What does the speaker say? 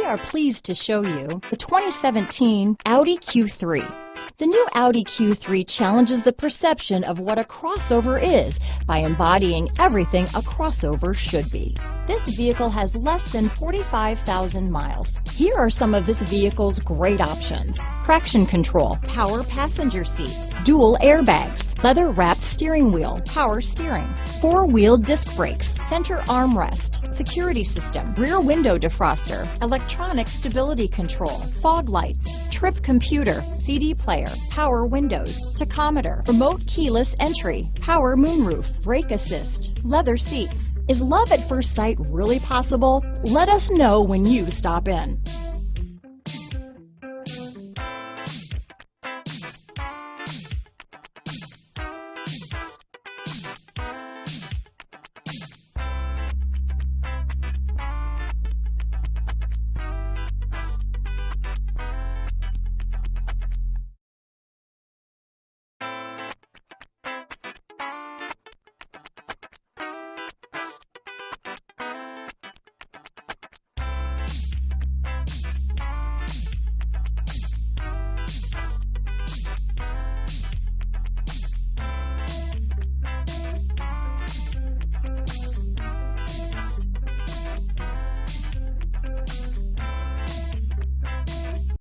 are pleased to show you the 2017 Audi Q3. The new Audi Q3 challenges the perception of what a crossover is by embodying everything a crossover should be. This vehicle has less than 45,000 miles. Here are some of this vehicle's great options: traction control, power passenger seat, dual airbags, leather-wrapped steering wheel, power steering, four-wheel disc brakes, center armrest, security system, rear window defroster, electronic stability control, fog lights, trip computer, CD player, power windows, tachometer, remote keyless entry, power moonroof, brake assist, leather seats. Is love at first sight really possible? Let us know when you stop in.